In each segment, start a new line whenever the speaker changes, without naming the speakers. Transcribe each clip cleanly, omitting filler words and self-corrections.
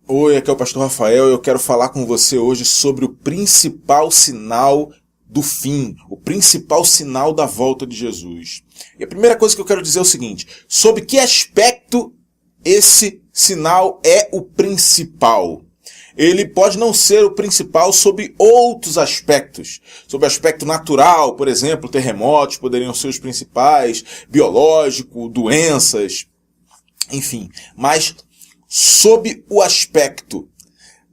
Oi, aqui é o Pastor Rafael e eu quero falar com você hoje sobre o principal sinal do fim, o principal sinal da volta de Jesus. E a primeira coisa que eu quero dizer é o seguinte: sob que aspecto esse sinal é o principal? Ele pode não ser o principal sob outros aspectos. Sob o aspecto natural, por exemplo, terremotos poderiam ser os principais, biológico, doenças, enfim. Mas sob o aspecto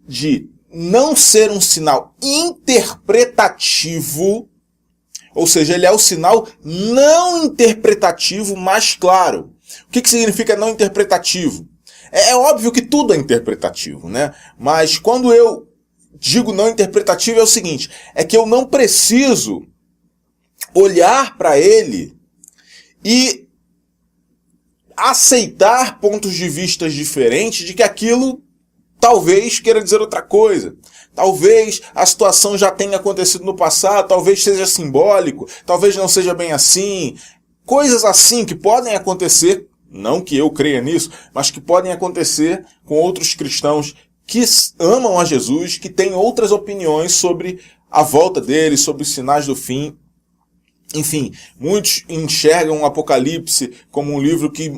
de não ser um sinal interpretativo, ou seja, ele é o sinal não interpretativo mais claro. O que significa não interpretativo? É óbvio que tudo é interpretativo, né? Mas quando eu digo não interpretativo é o seguinte, é que eu não preciso olhar para ele e aceitar pontos de vista diferentes de que aquilo talvez queira dizer outra coisa. Talvez a situação já tenha acontecido no passado, talvez seja simbólico, talvez não seja bem assim. Coisas assim que podem acontecer, não que eu creia nisso, mas que podem acontecer com outros cristãos que amam a Jesus, que têm outras opiniões sobre a volta dele, sobre os sinais do fim. Enfim, muitos enxergam o Apocalipse como um livro que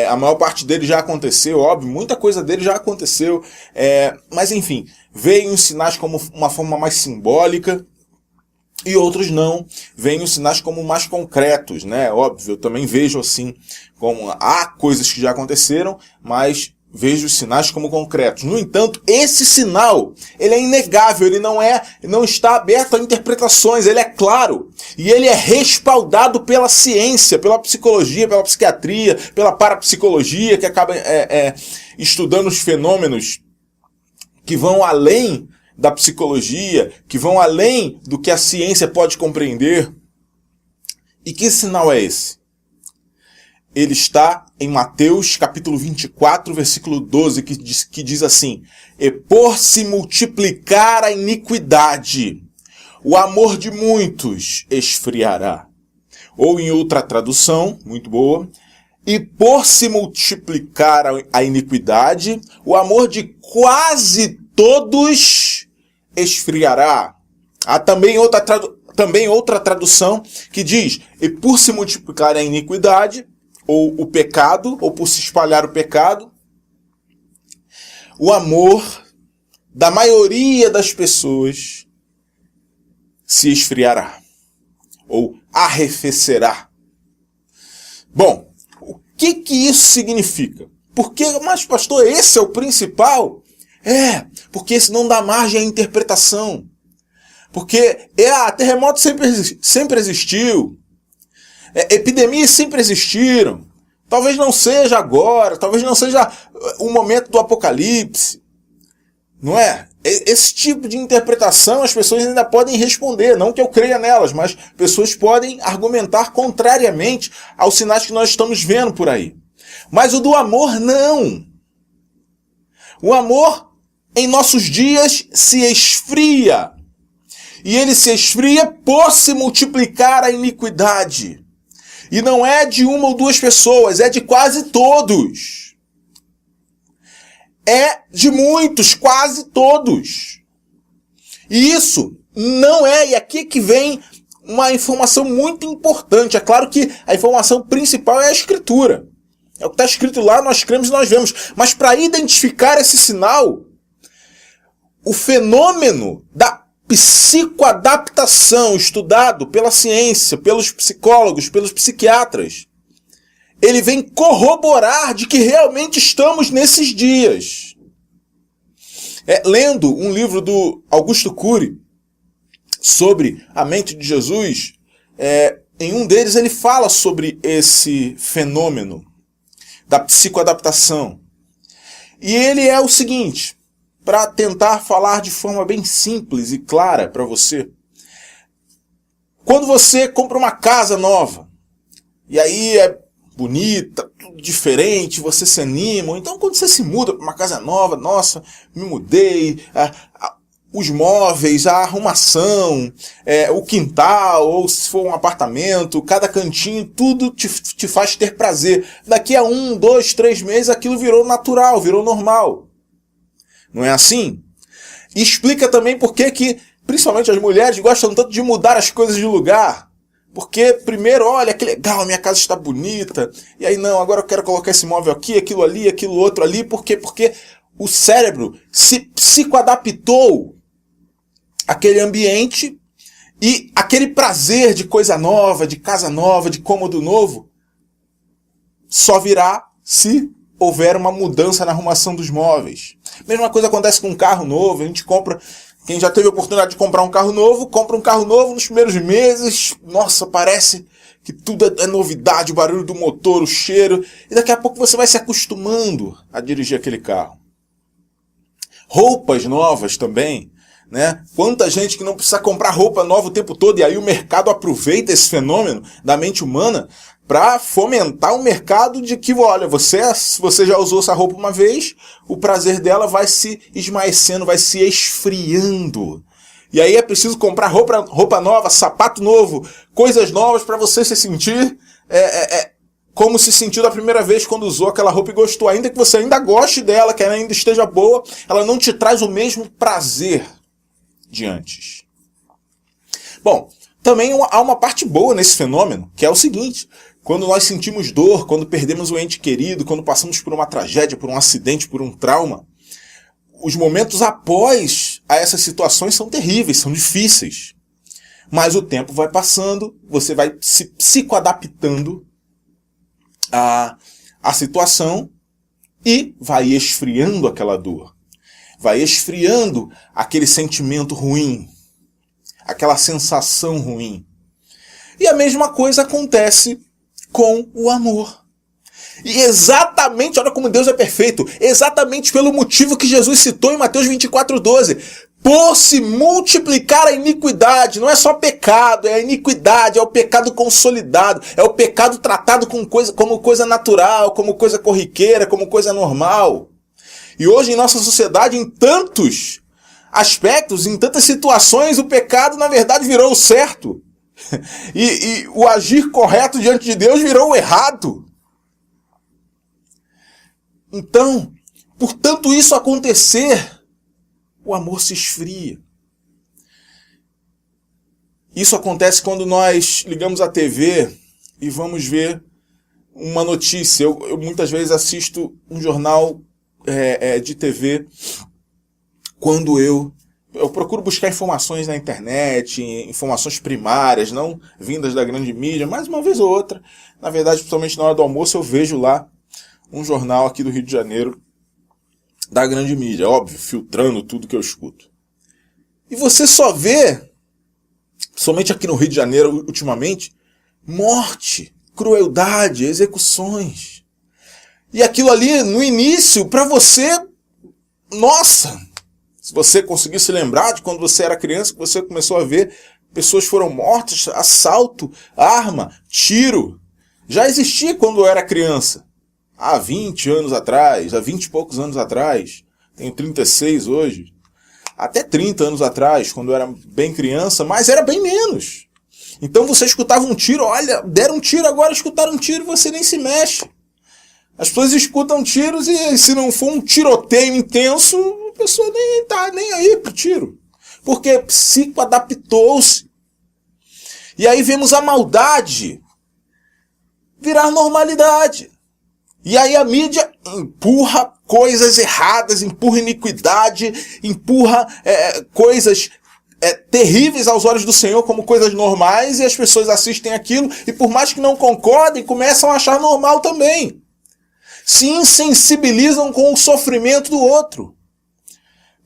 a maior parte dele já aconteceu, óbvio, muita coisa dele já aconteceu, mas enfim, veem os sinais como uma forma mais simbólica e outros não, veem os sinais como mais concretos, né? Óbvio, eu também vejo assim, como há coisas que já aconteceram, mas vejo os sinais como concretos. No entanto, esse sinal, ele é inegável, ele não está aberto a interpretações, ele é claro. E ele é respaldado pela ciência, pela psicologia, pela psiquiatria, pela parapsicologia, que acaba estudando os fenômenos que vão além da psicologia, que vão além do que a ciência pode compreender. E que sinal é esse? Ele está em Mateus capítulo 24, versículo 12, que diz assim: "E por se multiplicar a iniquidade, o amor de muitos esfriará." Ou em outra tradução, muito boa, "E por se multiplicar a iniquidade, o amor de quase todos esfriará." Há também outra tradução que diz: "E por se multiplicar a iniquidade", ou o pecado, ou por se espalhar o pecado, o amor da maioria das pessoas se esfriará, ou arrefecerá. Bom, o que isso significa? Mas pastor, esse é o principal? Porque esse não dá margem à interpretação. Porque terremoto sempre existiu. Epidemias sempre existiram. Talvez não seja agora, talvez não seja o momento do apocalipse. Não é? Esse tipo de interpretação as pessoas ainda podem responder, não que eu creia nelas, mas pessoas podem argumentar contrariamente aos sinais que nós estamos vendo por aí. Mas o do amor, não. O amor, em nossos dias, se esfria. E ele se esfria por se multiplicar a iniquidade. E não é de uma ou duas pessoas, é de quase todos. É de muitos, quase todos. E isso não é, e aqui que vem uma informação muito importante. É claro que a informação principal é a Escritura. É o que está escrito lá, nós cremos e nós vemos. Mas para identificar esse sinal, o fenômeno da psicoadaptação estudado pela ciência, pelos psicólogos, pelos psiquiatras, ele vem corroborar de que realmente estamos nesses dias. Lendo um livro do Augusto Cury sobre a mente de Jesus, em um deles ele fala sobre esse fenômeno da psicoadaptação. E ele é o seguinte, para tentar falar de forma bem simples e clara para você. Quando você compra uma casa nova, e aí é bonita, tudo diferente, você se anima, ou então quando você se muda para uma casa nova, nossa, me mudei, os móveis, a arrumação, o quintal, ou se for um apartamento, cada cantinho, tudo te faz ter prazer. Daqui a 1, 2, 3 meses aquilo virou natural, virou normal. Não é assim? E explica também por que, principalmente as mulheres, gostam tanto de mudar as coisas de lugar. Porque, primeiro, olha, que legal, a minha casa está bonita. E aí, não, agora eu quero colocar esse móvel aqui, aquilo ali, aquilo outro ali. Por quê? Porque o cérebro se psicoadaptou àquele ambiente e aquele prazer de coisa nova, de casa nova, de cômodo novo, só virá se houver uma mudança na arrumação dos móveis. Mesma coisa acontece com um carro novo, a gente compra... Quem já teve a oportunidade de comprar um carro novo, compra um carro novo nos primeiros meses, nossa, parece que tudo é novidade, o barulho do motor, o cheiro, e daqui a pouco você vai se acostumando a dirigir aquele carro. Roupas novas também, né? Quanta gente que não precisa comprar roupa nova o tempo todo, e aí o mercado aproveita esse fenômeno da mente humana para fomentar um mercado de que, olha, você já usou essa roupa uma vez, o prazer dela vai se esmaecendo, vai se esfriando. E aí é preciso comprar roupa nova, sapato novo, coisas novas para você se sentir como se sentiu da primeira vez quando usou aquela roupa e gostou. Ainda que você ainda goste dela, que ela ainda esteja boa, ela não te traz o mesmo prazer de antes. Bom, também há uma parte boa nesse fenômeno, que é o seguinte: quando nós sentimos dor, quando perdemos um ente querido, quando passamos por uma tragédia, por um acidente, por um trauma, os momentos após a essas situações são terríveis, são difíceis. Mas o tempo vai passando, você vai se psicoadaptando à situação e vai esfriando aquela dor. Vai esfriando aquele sentimento ruim, aquela sensação ruim. E a mesma coisa acontece com o amor. E exatamente, olha como Deus é perfeito, exatamente pelo motivo que Jesus citou em Mateus 24:12. Por se multiplicar a iniquidade, não é só pecado, é a iniquidade, é o pecado consolidado, é o pecado tratado como coisa natural, como coisa corriqueira, como coisa normal. E hoje em nossa sociedade, em tantos aspectos, em tantas situações, o pecado na verdade virou o certo. E o agir correto diante de Deus virou o errado. Então, por tanto isso acontecer, o amor se esfria. Isso acontece quando nós ligamos a TV e vamos ver uma notícia. Eu muitas vezes assisto um jornal de TV quando eu procuro buscar informações na internet, informações primárias, não vindas da grande mídia, mas uma vez ou outra, na verdade, principalmente na hora do almoço, eu vejo lá um jornal aqui do Rio de Janeiro, da grande mídia, óbvio, filtrando tudo que eu escuto. E você só vê, somente aqui no Rio de Janeiro, ultimamente, morte, crueldade, execuções. E aquilo ali, no início, para você, nossa, se você conseguir se lembrar de quando você era criança, que você começou a ver pessoas foram mortas, assalto, arma, tiro. Já existia quando eu era criança. Há 20 anos atrás, há 20 e poucos anos atrás. Tenho 36 hoje. Até 30 anos atrás, quando eu era bem criança, mas era bem menos. Então você escutava um tiro, olha, deram um tiro, agora escutaram um tiro e você nem se mexe. As pessoas escutam tiros e se não for um tiroteio intenso, a pessoa nem tá nem aí pro tiro. Porque psicoadaptou-se. E aí vemos a maldade virar normalidade. E aí a mídia empurra coisas erradas, empurra iniquidade, empurra coisas terríveis aos olhos do Senhor como coisas normais, e as pessoas assistem aquilo e por mais que não concordem, começam a achar normal também. Se insensibilizam com o sofrimento do outro.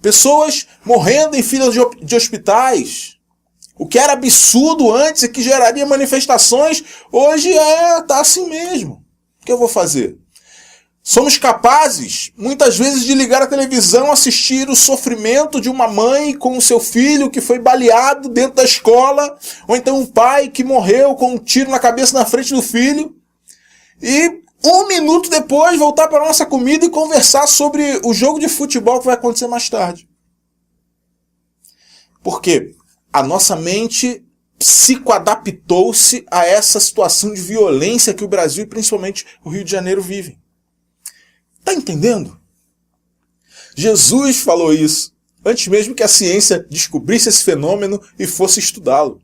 Pessoas morrendo em filas de hospitais. O que era absurdo antes e que geraria manifestações, hoje tá assim mesmo. O que eu vou fazer? Somos capazes, muitas vezes, de ligar a televisão, assistir o sofrimento de uma mãe com o seu filho que foi baleado dentro da escola, ou então um pai que morreu com um tiro na cabeça na frente do filho, e 1 minuto depois voltar para a nossa comida e conversar sobre o jogo de futebol que vai acontecer mais tarde. Por quê? A nossa mente psicoadaptou-se a essa situação de violência que o Brasil e principalmente o Rio de Janeiro vivem. Tá entendendo? Jesus falou isso, antes mesmo que a ciência descobrisse esse fenômeno e fosse estudá-lo.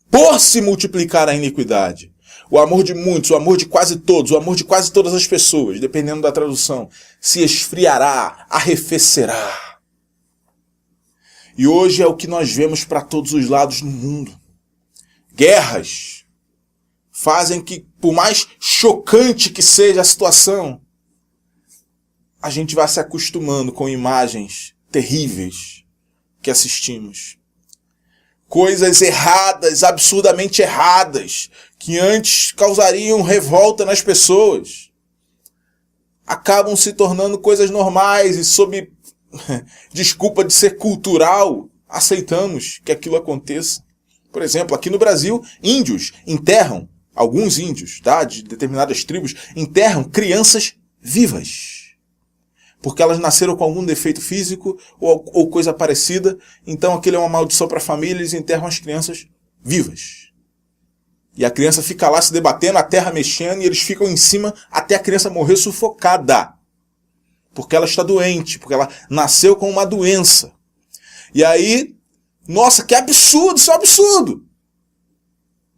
Por se multiplicar a iniquidade, o amor de muitos, o amor de quase todos, o amor de quase todas as pessoas, dependendo da tradução, se esfriará, arrefecerá. E hoje é o que nós vemos para todos os lados no mundo. Guerras fazem que, por mais chocante que seja a situação, a gente vai se acostumando com imagens terríveis que assistimos. Coisas erradas, absurdamente erradas, que antes causariam revolta nas pessoas, acabam se tornando coisas normais e, sob desculpa de ser cultural, aceitamos que aquilo aconteça. Por exemplo, aqui no Brasil, índios enterram, alguns índios, tá, de determinadas tribos, enterram crianças vivas. Porque elas nasceram com algum defeito físico ou coisa parecida, então aquilo é uma maldição para a família, eles enterram as crianças vivas. E a criança fica lá se debatendo, a terra mexendo, e eles ficam em cima até a criança morrer sufocada. Porque ela está doente, porque ela nasceu com uma doença. E aí, nossa, que absurdo, isso é um absurdo.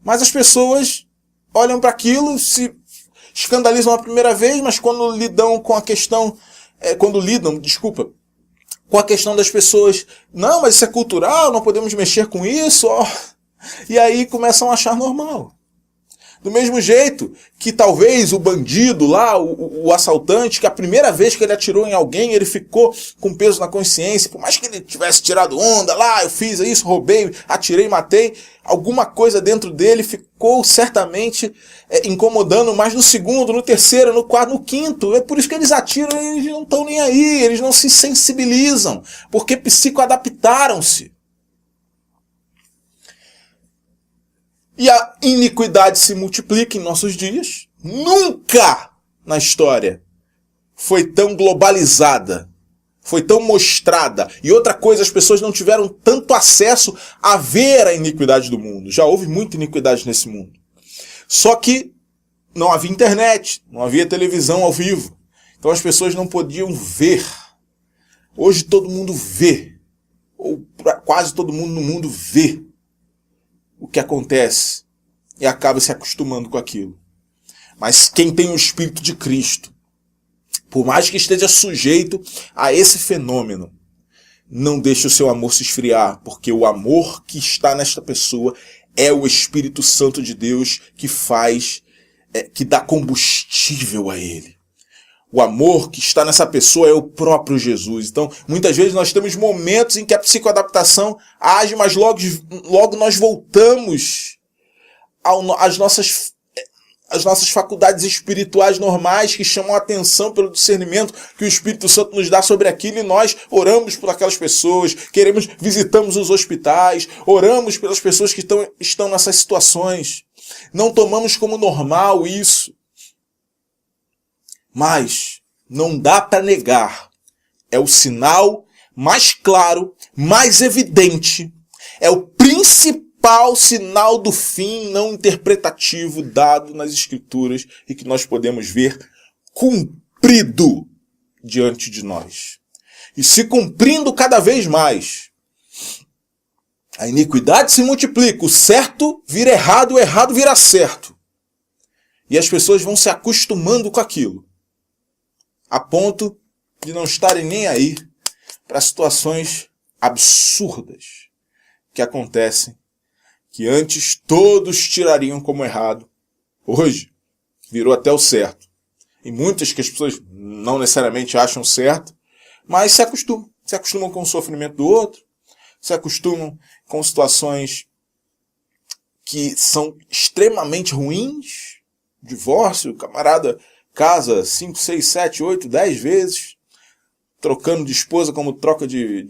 Mas as pessoas olham para aquilo, se escandalizam a primeira vez, mas quando lidam com a questão... com a questão das pessoas, não, mas isso é cultural, não podemos mexer com isso, ó. E aí começam a achar normal. Do mesmo jeito que talvez o bandido lá, o assaltante, que a primeira vez que ele atirou em alguém, ele ficou com peso na consciência, por mais que ele tivesse tirado onda lá, eu fiz isso, roubei, atirei, matei, alguma coisa dentro dele ficou certamente incomodando, mas no segundo, no terceiro, no quarto, no quinto, é por isso que eles atiram e eles não estão nem aí, eles não se sensibilizam, porque psicoadaptaram-se. E a iniquidade se multiplica em nossos dias. Nunca na história foi tão globalizada, foi tão mostrada. E outra coisa, as pessoas não tiveram tanto acesso a ver a iniquidade do mundo. Já houve muita iniquidade nesse mundo. Só que não havia internet, não havia televisão ao vivo. Então as pessoas não podiam ver. Hoje todo mundo vê, ou quase todo mundo no mundo vê o que acontece e acaba se acostumando com aquilo. Mas quem tem o Espírito de Cristo, por mais que esteja sujeito a esse fenômeno, não deixe o seu amor se esfriar, porque o amor que está nesta pessoa é o Espírito Santo de Deus que faz, que dá combustível a ele. O amor que está nessa pessoa é o próprio Jesus. Então, muitas vezes nós temos momentos em que a psicoadaptação age, mas logo nós voltamos às nossas faculdades espirituais normais que chamam a atenção pelo discernimento que o Espírito Santo nos dá sobre aquilo, e nós oramos por aquelas pessoas, visitamos os hospitais, oramos pelas pessoas que estão nessas situações. Não tomamos como normal isso. Mas não dá para negar, é o sinal mais claro, mais evidente, é o principal sinal do fim não interpretativo dado nas Escrituras e que nós podemos ver cumprido diante de nós. E se cumprindo cada vez mais, a iniquidade se multiplica, o certo vira errado, o errado vira certo. E as pessoas vão se acostumando com aquilo, a ponto de não estarem nem aí para situações absurdas que acontecem, que antes todos tirariam como errado, hoje virou até o certo. E muitas que as pessoas não necessariamente acham certo, mas se acostumam com o sofrimento do outro, se acostumam com situações que são extremamente ruins, divórcio, o camarada casa 5, 6, 7, 8, 10 vezes, trocando de esposa como troca de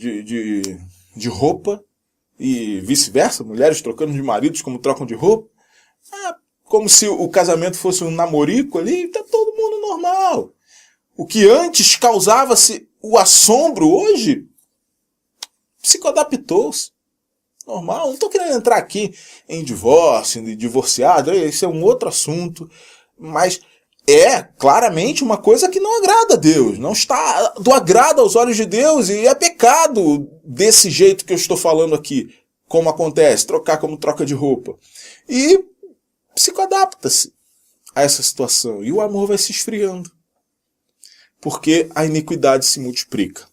roupa, e vice-versa, mulheres trocando de maridos como trocam de roupa, como se o casamento fosse um namorico ali, tá todo mundo normal. O que antes causava-se o assombro, hoje psicoadaptou-se. Normal, não estou querendo entrar aqui em divórcio, em divorciado, esse é um outro assunto, mas é claramente uma coisa que não agrada a Deus, não está do agrado aos olhos de Deus, e é pecado desse jeito que eu estou falando aqui, como acontece, trocar como troca de roupa. E psicoadapta-se a essa situação, e o amor vai se esfriando, porque a iniquidade se multiplica.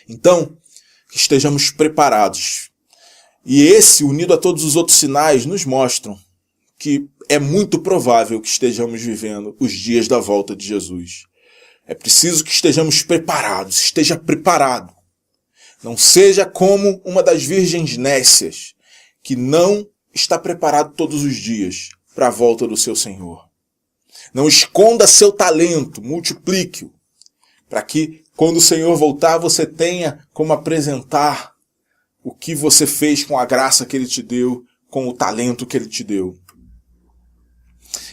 Então, que estejamos preparados. E esse, unido a todos os outros sinais, nos mostram que é muito provável que estejamos vivendo os dias da volta de Jesus. É preciso que estejamos preparados, esteja preparado. Não seja como uma das virgens nécias, que não está preparado todos os dias para a volta do seu Senhor. Não esconda seu talento, multiplique-o, para que quando o Senhor voltar você tenha como apresentar o que você fez com a graça que Ele te deu, com o talento que Ele te deu.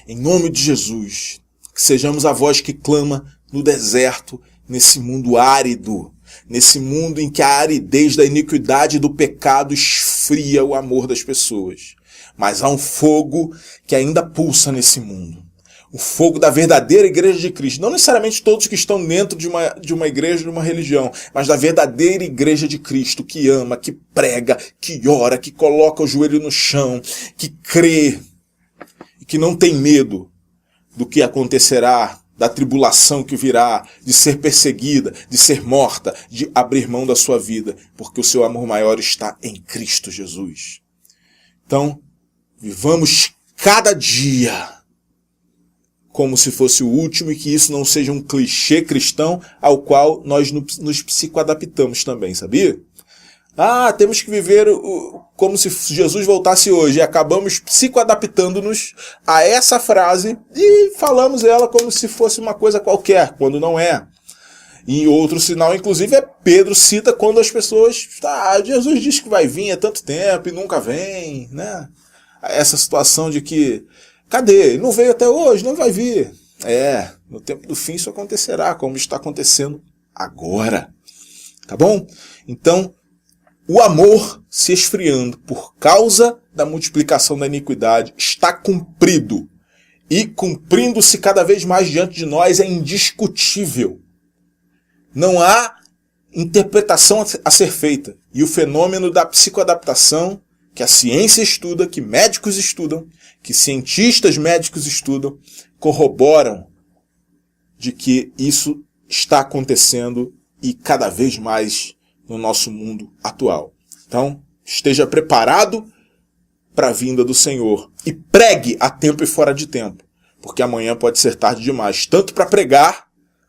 Em nome de Jesus, que sejamos a voz que clama no deserto, nesse mundo árido, nesse mundo em que a aridez da iniquidade e do pecado esfria o amor das pessoas. Mas há um fogo que ainda pulsa nesse mundo. O fogo da verdadeira igreja de Cristo. Não necessariamente todos que estão dentro de uma igreja, de uma religião, mas da verdadeira igreja de Cristo, que ama, que prega, que ora, que coloca o joelho no chão, que crê, que não tem medo do que acontecerá, da tribulação que virá, de ser perseguida, de ser morta, de abrir mão da sua vida, porque o seu amor maior está em Cristo Jesus. Então, vivamos cada dia como se fosse o último, e que isso não seja um clichê cristão ao qual nós nos psicoadaptamos também, sabia? Temos que viver como se Jesus voltasse hoje, e acabamos psicoadaptando-nos a essa frase e falamos ela como se fosse uma coisa qualquer, quando não é. E outro sinal, inclusive, é Pedro cita quando as pessoas... Jesus diz que vai vir há tanto tempo e nunca vem, né? Essa situação de que... Cadê? Não veio até hoje, não vai vir. No tempo do fim isso acontecerá, como está acontecendo agora. Tá bom? Então, o amor se esfriando por causa da multiplicação da iniquidade está cumprido. E cumprindo-se cada vez mais diante de nós é indiscutível. Não há interpretação a ser feita. E o fenômeno da psicoadaptação, que a ciência estuda, que médicos estudam, que cientistas médicos estudam, corroboram de que isso está acontecendo e cada vez mais no nosso mundo atual. Então, esteja preparado para a vinda do Senhor e pregue a tempo e fora de tempo, porque amanhã pode ser tarde demais, tanto para pregar,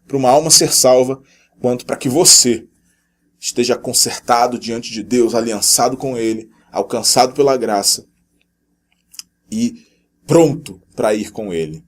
para uma alma ser salva, quanto para que você esteja consertado diante de Deus, aliançado com Ele, alcançado pela graça e pronto para ir com Ele.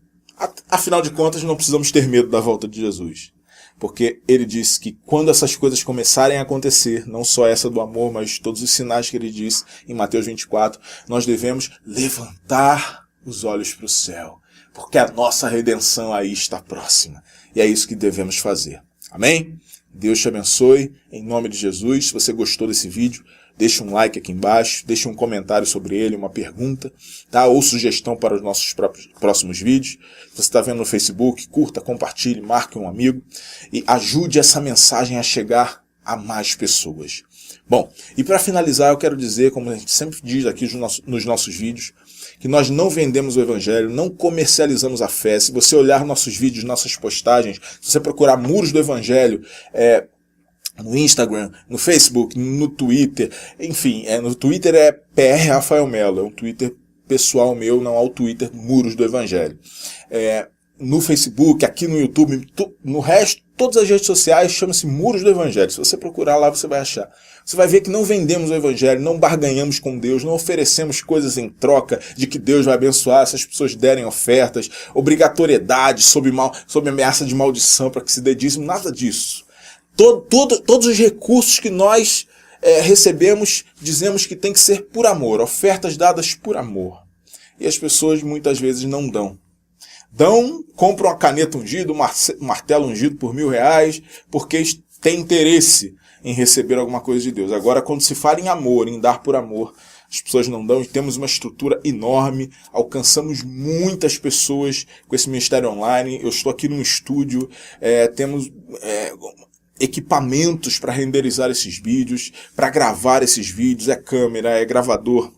Afinal de contas, não precisamos ter medo da volta de Jesus. Porque ele disse que quando essas coisas começarem a acontecer, não só essa do amor, mas todos os sinais que ele diz em Mateus 24, nós devemos levantar os olhos para o céu, porque a nossa redenção aí está próxima. E é isso que devemos fazer. Amém? Deus te abençoe, em nome de Jesus. Se você gostou desse vídeo, deixa um like aqui embaixo, deixa um comentário sobre ele, uma pergunta, tá? Ou sugestão para os nossos próximos vídeos. Se você está vendo no Facebook, curta, compartilhe, marque um amigo e ajude essa mensagem a chegar a mais pessoas. Bom, e para finalizar eu quero dizer, como a gente sempre diz aqui nos nossos vídeos, que nós não vendemos o Evangelho, não comercializamos a fé. Se você olhar nossos vídeos, nossas postagens, se você procurar Muros do Evangelho, no Instagram, no Facebook, no Twitter, enfim, no Twitter é PR Rafael Melo, é um Twitter pessoal meu, não é o Twitter Muros do Evangelho. No Facebook, aqui no YouTube, no resto, todas as redes sociais chama-se Muros do Evangelho. Se você procurar lá, você vai achar. Você vai ver que não vendemos o Evangelho, não barganhamos com Deus, não oferecemos coisas em troca de que Deus vai abençoar se as pessoas derem ofertas, obrigatoriedade, sob ameaça de maldição para que se dê dízimo, nada disso. Todos os recursos que nós recebemos, dizemos que tem que ser por amor, ofertas dadas por amor. E as pessoas muitas vezes não dão. Compram uma caneta ungida, um martelo ungido por R$1.000, porque tem interesse em receber alguma coisa de Deus. Agora, quando se fala em amor, em dar por amor, as pessoas não dão, e temos uma estrutura enorme, alcançamos muitas pessoas com esse ministério online. Eu estou aqui num estúdio, temos equipamentos para renderizar esses vídeos, para gravar esses vídeos, câmera, gravador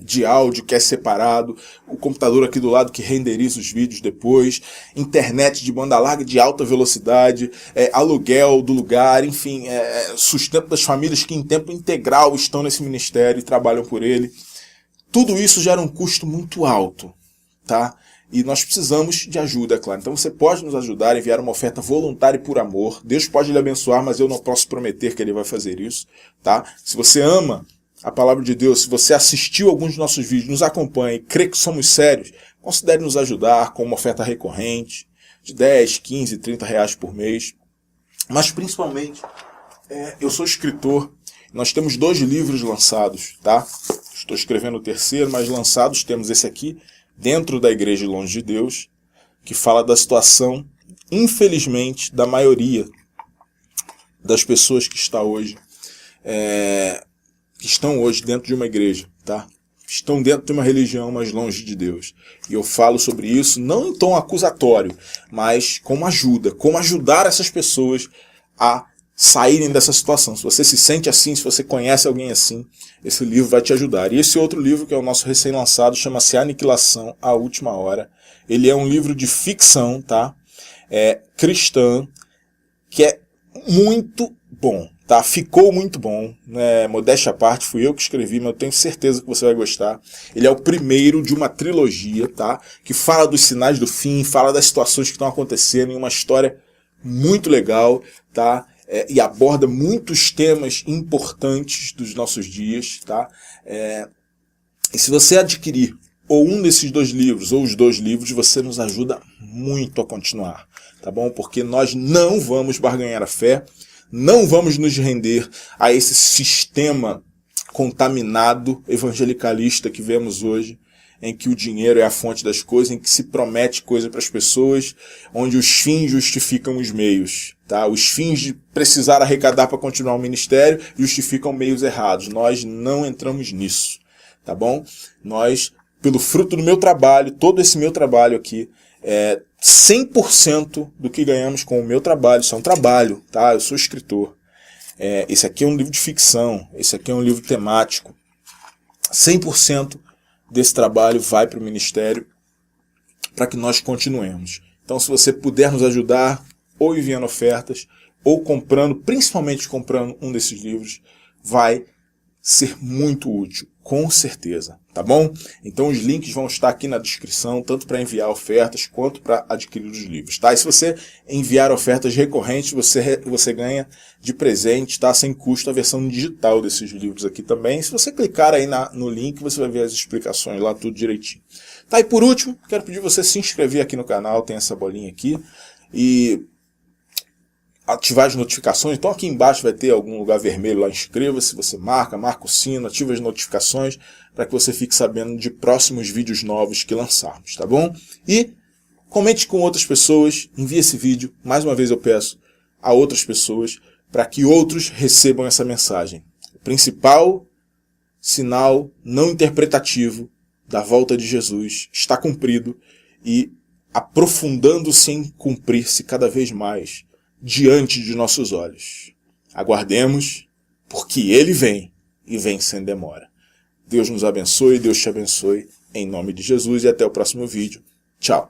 de áudio que é separado, o computador aqui do lado que renderiza os vídeos depois, internet de banda larga de alta velocidade, aluguel do lugar, enfim, sustento das famílias que em tempo integral estão nesse ministério e trabalham por ele. Tudo isso gera um custo muito alto, tá? E nós precisamos de ajuda, é claro. Então você pode nos ajudar, enviar uma oferta voluntária e por amor. Deus pode lhe abençoar, mas eu não posso prometer que Ele vai fazer isso, tá? Se você ama a palavra de Deus, se você assistiu alguns dos nossos vídeos, nos acompanha e crê que somos sérios, considere nos ajudar com uma oferta recorrente de 10, 15, 30 reais por mês. Mas principalmente, eu sou escritor, nós temos 2 livros lançados, tá? Estou escrevendo o 3º, mas lançados temos esse aqui, Dentro da Igreja Longe de Deus, que fala da situação, infelizmente, da maioria das pessoas que estão hoje dentro de uma igreja, tá? Estão dentro de uma religião, mas longe de Deus. E eu falo sobre isso não em tom acusatório, mas como ajuda, como ajudar essas pessoas a saírem dessa situação. Se você se sente assim, se você conhece alguém assim, esse livro vai te ajudar. E esse outro livro, que é o nosso recém-lançado, chama-se Aniquilação, a Última Hora. Ele é um livro de ficção, tá? Cristã, que é muito bom. Tá? Ficou muito bom, né? Modéstia à parte, fui eu que escrevi, mas eu tenho certeza que você vai gostar. Ele é o primeiro de uma trilogia, tá? Que fala dos sinais do fim, fala das situações que estão acontecendo, em uma história muito legal, tá? E aborda muitos temas importantes dos nossos dias, tá? E se você adquirir ou um desses 2 livros, ou os 2 livros, você nos ajuda muito a continuar, tá bom? Porque nós não vamos barganhar a fé, não vamos nos render a esse sistema contaminado evangelicalista que vemos hoje, em que o dinheiro é a fonte das coisas, em que se promete coisa para as pessoas, onde os fins justificam os meios. Tá? Os fins de precisar arrecadar para continuar o ministério justificam meios errados. Nós não entramos nisso. Tá bom? Nós, pelo fruto do meu trabalho, todo esse meu trabalho aqui, 100% do que ganhamos com o meu trabalho, isso é um trabalho, tá? Eu sou escritor. Esse aqui é um livro de ficção, esse aqui é um livro temático. 100% desse trabalho vai para o ministério para que nós continuemos. Então, se você puder nos ajudar, ou enviando ofertas, ou comprando, principalmente comprando um desses livros, vai ser muito útil, com certeza, tá bom? Então os links vão estar aqui na descrição, tanto para enviar ofertas quanto para adquirir os livros, tá? E se você enviar ofertas recorrentes, você ganha de presente, tá? Sem custo, a versão digital desses livros aqui também. Se você clicar aí no link, você vai ver as explicações lá, tudo direitinho. Tá, e por último, quero pedir você se inscrever aqui no canal, tem essa bolinha aqui, e ativar as notificações. Então aqui embaixo vai ter algum lugar vermelho lá, inscreva-se, você marca o sino, ativa as notificações para que você fique sabendo de próximos vídeos novos que lançarmos, tá bom? E comente com outras pessoas, envie esse vídeo, mais uma vez eu peço, a outras pessoas, para que outros recebam essa mensagem. O principal sinal não interpretativo da volta de Jesus está cumprido e aprofundando-se em cumprir-se cada vez mais diante de nossos olhos. Aguardemos, porque Ele vem, e vem sem demora. Deus nos abençoe, Deus te abençoe, em nome de Jesus, e até o próximo vídeo. Tchau!